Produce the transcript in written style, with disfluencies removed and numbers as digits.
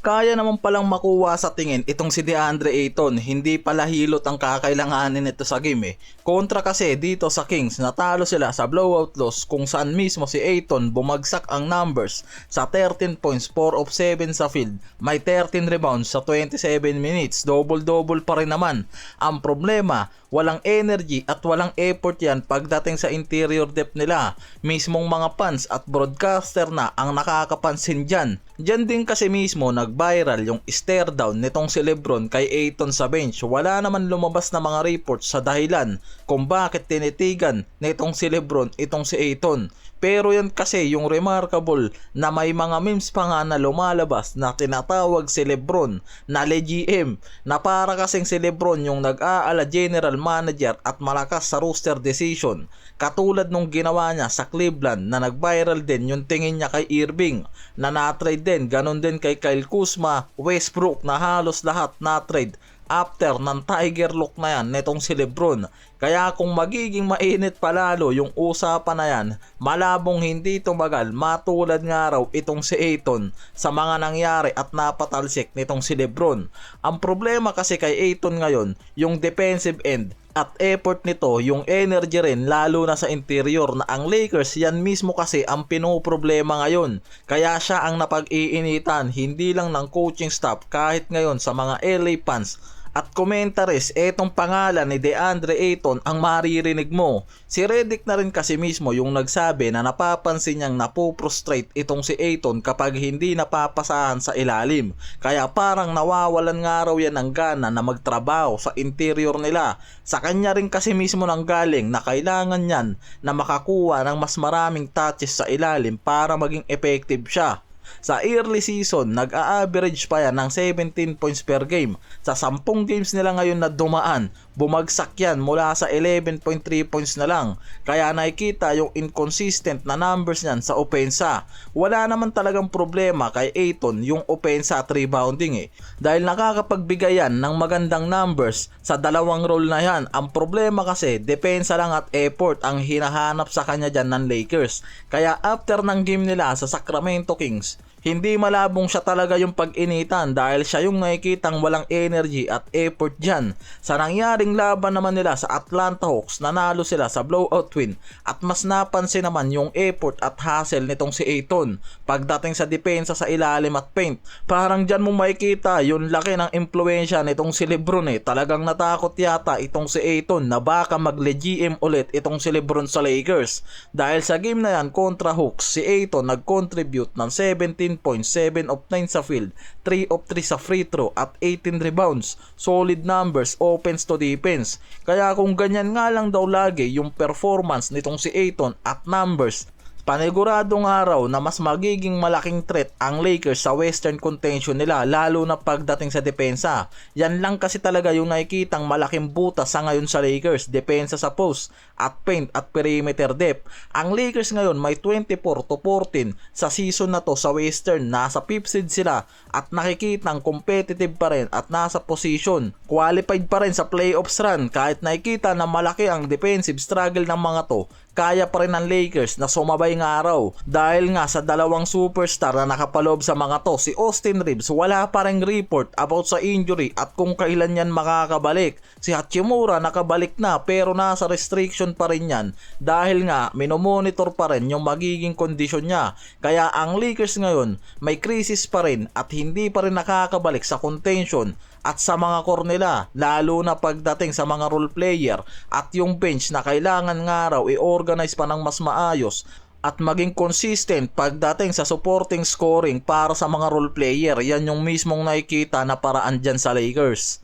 Kaya naman palang makuha sa tingin itong si DeAndre Ayton, hindi pala hilot ang kakailanganin nito sa game eh. Kontra kasi dito sa Kings, natalo sila sa blowout loss kung saan mismo si Ayton bumagsak ang numbers sa 13 points, 4 of 7 sa field, may 13 rebounds sa 27 minutes, double-double pa rin naman. Ang problema, walang energy at walang effort yan pagdating sa interior depth nila. Mismong mga fans at broadcaster na ang nakakapansin dyan. Diyan din kasi mismo nag-viral yung stare down nitong si Lebron kay Ayton sa bench. Wala naman lumabas na mga reports sa dahilan kung bakit tinitigan nitong si Lebron itong si Ayton. Pero yan kasi yung remarkable na may mga memes pa nga na lumalabas na tinatawag si Lebron na LeGM, na para kasing si Lebron yung nag-aala general manager at malakas sa roster decision. Katulad nung ginawa niya sa Cleveland na nag-viral din yung tingin niya kay Irving na na-trade din, ganon din kay Kyle Kuzma, Westbrook na halos lahat na-trade after ng tiger look na yan netong si Lebron. Kaya kung magiging mainit palalo yung usapan na yan, malabong hindi tumagal matulad nga raw itong si Ayton sa mga nangyari at napatalsik nitong si Lebron. Ang problema kasi kay Ayton ngayon, yung defensive end at effort nito, yung energy rin lalo na sa interior, na ang Lakers yan mismo kasi ang pinoproblema ngayon. Kaya siya ang napag-iinitan hindi lang ng coaching staff, kahit ngayon sa mga LA fans at commentaries. Etong pangalan ni DeAndre Ayton ang maririnig mo. Si Redick na rin kasi mismo yung nagsabi na napapansin niyang napoprostrate itong si Ayton kapag hindi napapasahan sa ilalim. Kaya parang nawawalan nga raw yan ng gana na magtrabaho sa interior nila. Sa kanya rin kasi mismo nang galing na kailangan niyan na makakuha ng mas maraming touches sa ilalim para maging effective siya. Sa early season, nag-a-average pa yan ng 17 points per game. Sa 10 games nila ngayon na dumaan, bumagsak yan mula sa 11.3 points na lang. Kaya nakikita yung inconsistent na numbers niyan sa opensa. Wala naman talagang problema kay Ayton yung opensa at rebounding eh, dahil nakakapagbigay yan ng magandang numbers sa dalawang role na yan. Ang problema kasi, depensa lang at effort ang hinahanap sa kanya dyan ng Lakers. Kaya after ng game nila sa Sacramento Kings, hindi malabong siya talaga yung pag-initan dahil siya yung nakikitang walang energy at effort dyan. Sa nangyaring laban naman nila sa Atlanta Hawks, nanalo sila sa blowout win at mas napansin naman yung effort at hustle nitong si Ayton pagdating sa depensa sa ilalim at paint. Parang dyan mo makikita yung laki ng impluensya nitong si Lebron eh. Talagang natakot yata itong si Ayton na baka mag-GM ulit itong si Lebron sa Lakers. Dahil sa game na yan kontra Hawks, si Ayton nag-contribute ng 17 points, 7 of 9 sa field, 3 of 3 sa free throw at 18 rebounds. Solid numbers, offense to defense. Kaya kung ganyan nga lang daw lagi yung performance nitong si Ayton at numbers, paniguradong araw na mas magiging malaking threat ang Lakers sa western contention nila, lalo na pagdating sa depensa. Yan lang kasi talaga yung nakikitang malaking butas sa ngayon sa Lakers, depensa sa post at paint at perimeter depth. Ang Lakers ngayon may 24-14 sa season na to sa western, nasa 5th seed sila at nakikitang competitive pa rin at nasa position, qualified pa rin sa playoffs run. Kahit nakikita na malaki ang defensive struggle ng mga to, kaya pa rin ng Lakers na sumabay ng araw dahil nga sa dalawang superstar na nakapaloob sa mga to. Si Austin Reeves, wala pa ring report about sa injury at kung kailan yan makakabalik. Si Hachimura nakabalik na pero nasa restriction pa rin yan dahil nga minomonitor pa rin yung magiging kondisyon niya. Kaya ang Lakers ngayon may crisis pa rin at hindi pa rin nakakabalik sa contention at sa mga core nila, lalo na pagdating sa mga role player at yung bench na kailangan nga raw i-organize pa ng mas maayos at maging consistent pagdating sa supporting scoring para sa mga role player. Yan yung mismong nakikita na paraan dyan sa Lakers.